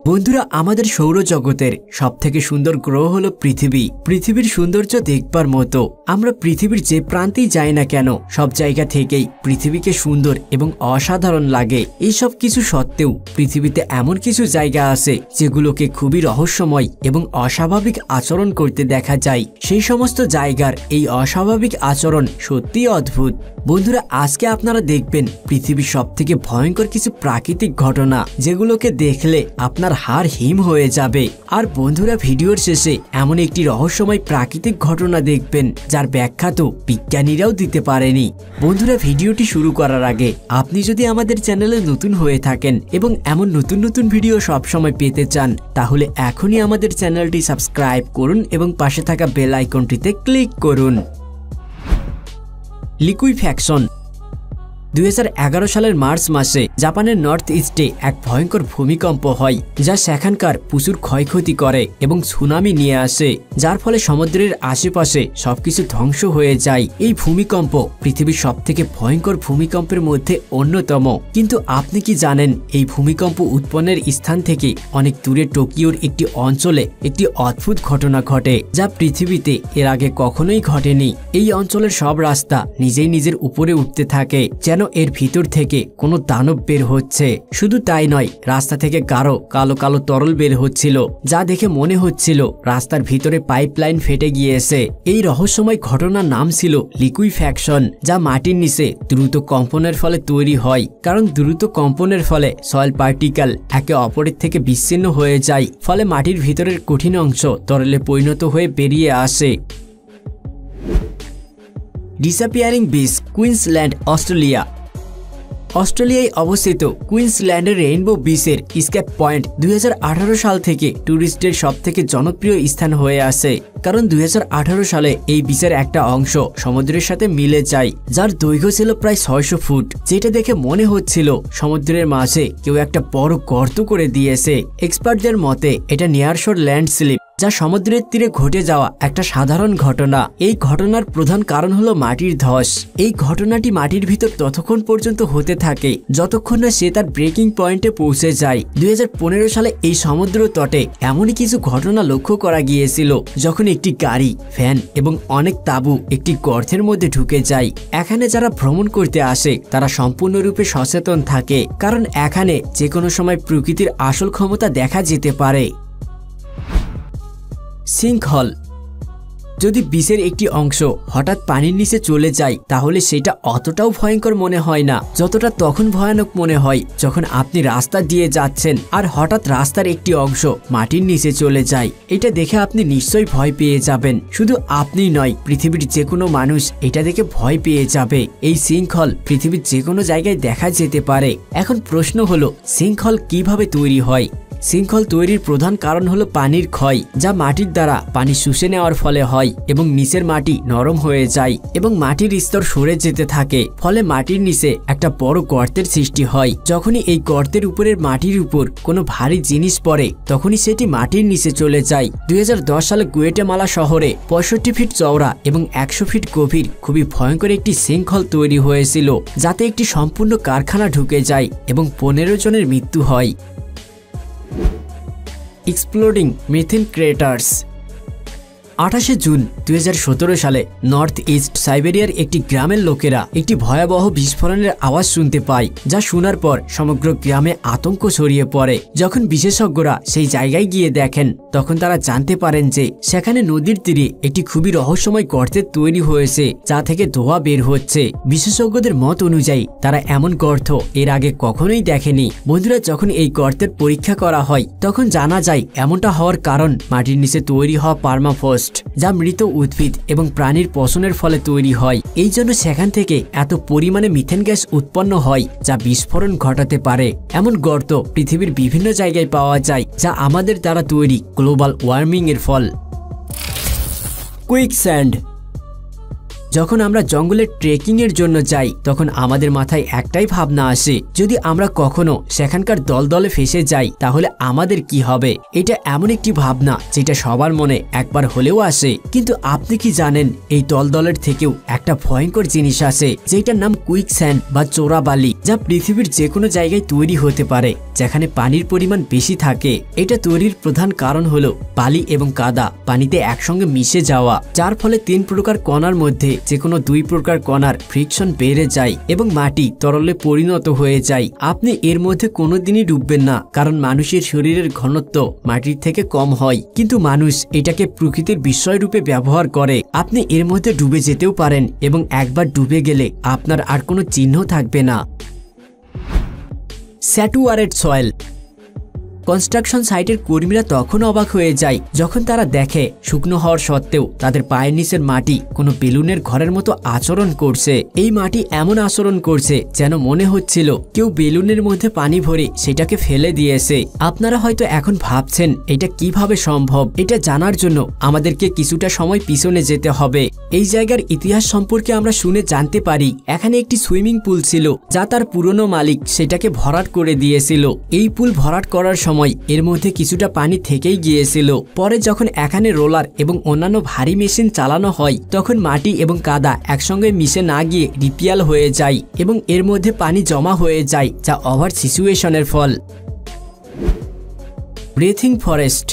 বন্ধুরা, আমাদের সৌরজগতের সবথেকে সুন্দর গ্রহ হলো পৃথিবী। পৃথিবীর সৌন্দর্য দেখবার মতো। আমরা পৃথিবীর যে প্রান্তেই যাই না কেন, সব জায়গা থেকেই পৃথিবীকে সুন্দর এবং অসাধারণ লাগে। এই সব কিছু সত্ত্বেও পৃথিবীতে এমন কিছু জায়গা আছে যেগুলোকে খুবই রহস্যময় এবং অস্বাভাবিক আচরণ করতে দেখা যায়। সেই সমস্ত জায়গার এই অস্বাভাবিক আচরণ সত্যিই অদ্ভুত। বন্ধুরা, আজকে আপনারা দেখবেন পৃথিবীর সবথেকে ভয়ঙ্কর কিছু প্রাকৃতিক ঘটনা, যেগুলোকে দেখলে আপনার হাড় হিম হয়ে যাবে। আর বন্ধুরা, ভিডিওর শেষে এমন একটি রহস্যময় প্রাকৃতিক ঘটনা দেখবেন যার ব্যাখ্যা তো বিজ্ঞানীরাও দিতে পারেনি। বন্ধুরা, ভিডিওটি শুরু করার আগে আপনি যদি আমাদের চ্যানেলে নতুন হয়ে থাকেন এবং এমন নতুন নতুন ভিডিও সবসময় পেতে চান, তাহলে এখনই আমাদের চ্যানেলটি সাবস্ক্রাইব করুন এবং পাশে থাকা বেল আইকনটিতে ক্লিক করুন। লিকুইফ্যাকশন। 2011 সালের মার্চ মাসে জাপানের নর্থ ইস্টে এক ভয়ঙ্কর ভূমিকম্প হয়, যা সেখানকার প্রচুর ক্ষয়ক্ষতি করে এবং সুনামি নিয়ে আসে, যার ফলে সমুদ্রের আশেপাশে সবকিছু ধ্বংস হয়ে যায়। এই ভূমিকম্প পৃথিবীর সবথেকে ভয়ঙ্কর ভূমিকম্পের মধ্যে অন্যতম। কিন্তু আপনি কি জানেন, এই ভূমিকম্প উৎপন্নের স্থান থেকে অনেক দূরে টোকিওর একটি অঞ্চলে একটি অদ্ভুত ঘটনা ঘটে, যা পৃথিবীতে এর আগে কখনোই ঘটেনি। এই অঞ্চলের সব রাস্তা নিজেই নিজের উপরে উঠতে থাকে, যেন এর ভিতর থেকে কোনো দানব বের হচ্ছে। শুধু তাই নয়, রাস্তা থেকে গাঢ় কালো কালো তরল বের হচ্ছিল, যা দেখে মনে হচ্ছিল রাস্তার ভিতরে পাইপলাইন ফেটে গিয়েছে। এই রহস্যময় ঘটনার নাম ছিল লিকুইফ্যাকশন, যা মাটির নিচে দ্রুত কম্পনের ফলে তৈরি হয়। কারণ দ্রুত কম্পনের ফলে সয়েল পার্টিকেল একে অপরের থেকে বিচ্ছিন্ন হয়ে যায়, ফলে মাটির ভিতরের কঠিন অংশ তরলে পরিণত হয়ে বেরিয়ে আসে। Disappearing beach, Queensland, Australia. অস্ট্রেলিয়ায় অবস্থিত কুইন্সল্যান্ডের রেইনবো বিচের স্কেপ পয়েন্ট 2018 সাল থেকে ট্যুরিস্টদের সবথেকে জনপ্রিয় স্থান হয়ে আসে। কারণ 2018 সালে এই বিচের একটা অংশ সমুদ্রের সাথে মিলে যায়, যার দৈর্ঘ্য ছিল প্রায় 600 ফুট, যেটা দেখে মনে হচ্ছিল সমুদ্রের মাঝে কেউ একটা বড় গর্ত করে দিয়েছে। এক্সপার্টদের মতে এটা নিয়ারশোর ল্যান্ডস্লিপ, যা সমুদ্রের তীরে ঘটে যাওয়া একটা সাধারণ ঘটনা। এই ঘটনার প্রধান কারণ হলো মাটির ধস। এই ঘটনাটি মাটির ভিতর ততক্ষণ পর্যন্ত হতে থাকে যতক্ষণ না সে তার ব্রেকিং পয়েন্টে পৌঁছে যায়। 2015 সালে এই সমুদ্র তটে এমনই কিছু ঘটনা লক্ষ্য করা গিয়েছিল, যখন একটি গাড়ি, ফ্যান এবং অনেক তাঁবু একটি গর্তের মধ্যে ঢুকে যায়। এখানে যারা ভ্রমণ করতে আসে তারা সম্পূর্ণরূপে সচেতন থাকে, কারণ এখানে যে কোনো সময় প্রকৃতির আসল ক্ষমতা দেখা যেতে পারে। সিঙ্কহোল। যদি বিচের একটি অংশ হঠাৎ পানির নিচে চলে যায়, তাহলে সেটা অতটাও ভয়ঙ্কর মনে হয় না, যতটা তখন ভয়ানক মনে হয় যখন আপনি রাস্তা দিয়ে যাচ্ছেন আর হঠাৎ রাস্তার একটি অংশ মাটির নিচে চলে যায়। এটা দেখে আপনি নিশ্চয়ই ভয় পেয়ে যাবেন। শুধু আপনি নয়, পৃথিবীর যে কোনো মানুষ এটা দেখে ভয় পেয়ে যাবে। এই সিঙ্কহোল পৃথিবীর যে কোনো জায়গায় দেখা যেতে পারে। এখন প্রশ্ন হলো, সিঙ্কহোল কিভাবে তৈরি হয়? সিঙ্কহোল তৈরির প্রধান কারণ হলো পানির ক্ষয়, যা মাটির দ্বারা পানি শুষে নেওয়ার ফলে হয় এবং নিচের মাটি নরম হয়ে যায় এবং মাটির স্তর সরে যেতে থাকে। ফলে মাটির নিচে একটা বড় গর্তের সৃষ্টি হয়। যখনই এই গর্তের উপরের মাটির উপর কোনো ভারী জিনিস পড়ে, তখনই সেটি মাটির নিচে চলে যায়। 2010 সালে গুয়েটেমালা শহরে 65 ফিট চওড়া এবং 100 ফিট গভীর খুবই ভয়ঙ্কর একটি সিঙ্কহোল তৈরি হয়েছিল, যাতে একটি সম্পূর্ণ কারখানা ঢুকে যায় এবং 15 জনের মৃত্যু হয়। Exploding methane ক্রেটার্স। 28 জুন 2017 সালে নর্থ ইস্ট সাইবেরিয়ার একটি গ্রামের লোকেরা একটি ভয়াবহ বিস্ফোরণের আওয়াজ শুনতে পায়, যা শোনার পর সমগ্র গ্রামে আতঙ্ক ছড়িয়ে পড়ে। যখন বিশেষজ্ঞরা সেই জায়গায় গিয়ে দেখেন, তখন তারা জানতে পারেন যে সেখানে নদীর তীরে একটি খুবই রহস্যময় গর্তের তৈরি হয়েছে, যা থেকে ধোঁয়া বের হচ্ছে। বিশেষজ্ঞদের মত অনুযায়ী তারা এমন গর্ত এর আগে কখনোই দেখেনি। বন্ধুরা, যখন এই গর্তের পরীক্ষা করা হয়, তখন জানা যায় এমনটা হওয়ার কারণ মাটির নিচে তৈরি হওয়া পার্মাফ্রস্ট, যা মৃত উদ্ভিদ এবং প্রাণীর পচনের ফলে তৈরি হয়। এই জন্য সেখান থেকে এত পরিমাণে মিথেন গ্যাস উৎপন্ন হয়, যা বিস্ফোরণ ঘটাতে পারে। এমন গর্ত পৃথিবীর বিভিন্ন জায়গায় পাওয়া যায়, যা আমাদের দ্বারা তৈরি গ্লোবাল ওয়ার্মিং এর ফল। কুইকস্যান্ড। যখন আমরা জঙ্গলে ট্রেকিং এর জন্য যাই তখন আমাদের মাথায় একটাই ভাবনা আসে, যদি আমরা কখনো সেখানকার দলদলে ফেসে যাই তাহলে আমাদের কি হবে। এটা এমন একটি ভাবনা যেটা সবার মনে একবার হলেও আসে। কিন্তু আপনি কি জানেন এই দলদলের থেকেও একটা ভয়ঙ্কর জিনিস আছে যেটার নাম কুইক স্যান্ড বা চোরা বালি, যা পৃথিবীর যে কোনো জায়গায় তৈরি হতে পারে যেখানে পানির পরিমাণ বেশি থাকে। এটা তৈরির প্রধান কারণ হলো বালি এবং কাদা পানিতে একসঙ্গে মিশে যাওয়া, যার ফলে 3 প্রকার কণার মধ্যে যে কোনো 2 প্রকার কণার ফ্রিকশন বেড়ে যায় এবং মাটি তরলে পরিণত হয়ে যায়। আপনি এর মধ্যে কোনোদিনই ডুববেন না, কারণ মানুষের শরীরের ঘনত্ব মাটির থেকে কম হয়, কিন্তু মানুষ এটাকে প্রকৃতির বিস্ময় রূপে ব্যবহার করে। আপনি এর মধ্যে ডুবে যেতেও পারেন এবং একবার ডুবে গেলে আপনার আর কোনো চিহ্ন থাকবে না। স্যাটুয়ারেড সয়েল। কনস্ট্রাকশন সাইটের কর্মীরা তখন অবাক হয়ে যায় যখন তারা দেখে শুকনো হওয়ার সত্ত্বেও তাদের পায়ের নিচের মাটি কোনো বেলুনের ঘরের মতো আচরণ করছে। এই মাটি এমন আচরণ করছে যেন মনে হচ্ছিল কেউ বেলুনের মধ্যে পানি ভরে সেটাকে ফেলে দিয়েছে। আপনারা হয়তো এখন ভাবছেন এটা কিভাবে সম্ভব। এটা জানার জন্য আমাদেরকে কিছুটা সময় পিছনে যেতে হবে। এই জায়গার ইতিহাস সম্পর্কে আমরা শুনে জানতে পারি এখানে একটি সুইমিং পুল ছিল যা তার পুরনো মালিক সেটাকে ভরাট করে দিয়েছিল। এই পুল ভরাট করার সময় এর মধ্যে কিছুটা পানি থেকেই গিয়েছিল। পরে যখন এখানে রোলার এবং অন্যান্য ভারী মেশিন চালানো হয় তখন মাটি এবং কাদা একসঙ্গে মিশে না গিয়ে রিপিয়াল হয়ে যায় এবং এর মধ্যে পানি জমা হয়ে যায়, যা ওভার সিচুয়েশনের ফল। Breathing forest.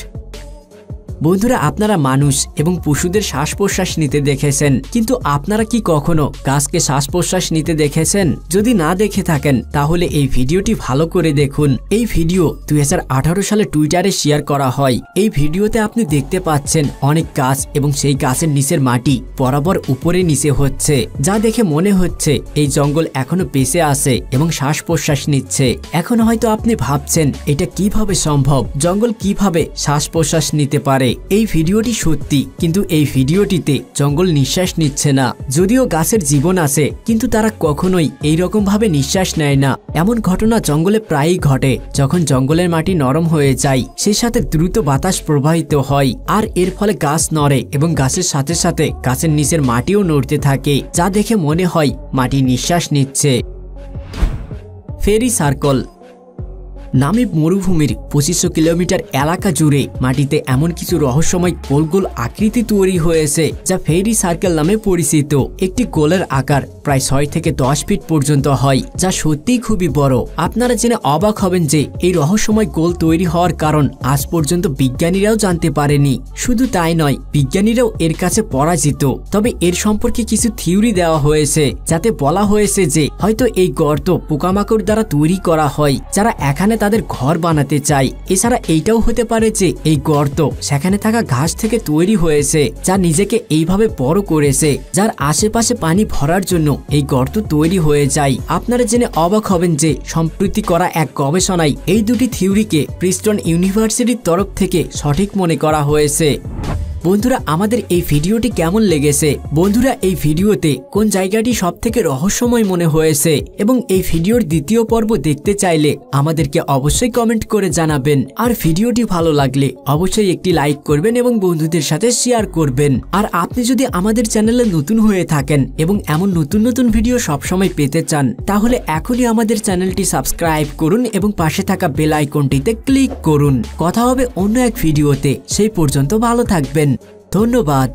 বন্ধুরা, আপনারা মানুষ এবং পশুদের শ্বাস প্রশ্বাস নিতে দেখেছেন, কিন্তু আপনারা কি কখনো গাছকে শ্বাস প্রশ্বাস নিতে দেখেছেন? যদি না দেখে থাকেন তাহলে এই ভিডিওটি ভালো করে দেখুন। এই ভিডিও 2018 সালে টুইটারে শেয়ার করা হয়। এই ভিডিওতে আপনি দেখতে পাচ্ছেন অনেক গাছ এবং সেই গাছের নিচের মাটি বরাবর উপরে নিচে হচ্ছে, যা দেখে মনে হচ্ছে এই জঙ্গল এখনো বেঁচে আছে এবং শ্বাস প্রশ্বাস নিচ্ছে। এখন হয়তো আপনি ভাবছেন এটা কিভাবে সম্ভব, জঙ্গল কিভাবে শ্বাস প্রশ্বাস নিতে পারে। এই ভিডিওটি সত্যি, কিন্তু এই ভিডিওটিতে জঙ্গল নিঃশ্বাস নিচ্ছে না। যদিও গাছের জীবন আছে, কিন্তু তারা কখনোই এইরকম ভাবে নিঃশ্বাস নেয় না। এমন ঘটনা জঙ্গলে প্রায়ই ঘটে যখন জঙ্গলের মাটি নরম হয়ে যায়, সেই সাথে দ্রুত বাতাস প্রবাহিত হয় আর এর ফলে গাছ নড়ে এবং গাছের সাথে সাথে গাছের নিচের মাটিও নড়তে থাকে, যা দেখে মনে হয় মাটি নিঃশ্বাস নিচ্ছে। ফেরি সার্কেল। নামিব মরুভূমির 2500 কিলোমিটার এলাকা জুড়ে মাটিতে এমন কিছু রহস্যময় গোল গোল আকৃতি তৈরি হয়েছে যা ফেরি সার্কেল নামে পরিচিত। একটি গোলের আকার প্রায় 6 থেকে 10 ফিট পর্যন্ত হয়, যা সত্যিই খুবই বড়। আপনারা জেনে অবাক হবেন যে এই রহস্যময় গোল তৈরি হওয়ার কারণ আজ পর্যন্ত বিজ্ঞানীরাও জানতে পারেনি। শুধু তাই নয়, বিজ্ঞানীরাও এর কাছে পরাজিত। তবে এর সম্পর্কে কিছু থিওরি দেওয়া হয়েছে, যাতে বলা হয়েছে যে হয়তো এই গর্ত পোকামাকড় দ্বারা তৈরি করা হয় যারা এখানে তাদের ঘর বানাতে চায়। এছাড়া এইটাও হতে পারে যে এই গর্ত সেখানে থাকা ঘাস থেকে তৈরি হয়েছে, যা নিজেকে এইভাবে বড় করেছে, যার আশেপাশে পানি ভরার জন্য এই গর্ত তৈরি হয়ে যায়। আপনারা জেনে অবাক হবেন যে সম্প্রতি করা এক গবেষণায় এই দুটি থিওরিকে প্রিস্টন ইউনিভার্সিটির তরফ থেকে সঠিক মনে করা হয়েছে। বন্ধুরা, আমাদের এই ভিডিওটি কেমন লেগেছে? বন্ধুরা, এই ভিডিওতে কোন জায়গাটি সবথেকে রহস্যময় মনে হয়েছে এবং এই ভিডিওর দ্বিতীয় পর্ব দেখতে চাইলে আমাদেরকে অবশ্যই কমেন্ট করে জানাবেন। আর ভিডিওটি ভালো লাগলে অবশ্যই একটি লাইক করবেন এবং বন্ধুদের সাথে শেয়ার করবেন। আর আপনি যদি আমাদের চ্যানেলে নতুন হয়ে থাকেন এবং এমন নতুন নতুন ভিডিও সবসময় পেতে চান, তাহলে এখনই আমাদের চ্যানেলটি সাবস্ক্রাইব করুন এবং পাশে থাকা বেল আইকনটিতে ক্লিক করুন। কথা হবে অন্য এক ভিডিওতে। সেই পর্যন্ত ভালো থাকবেন। ধন্যবাদ।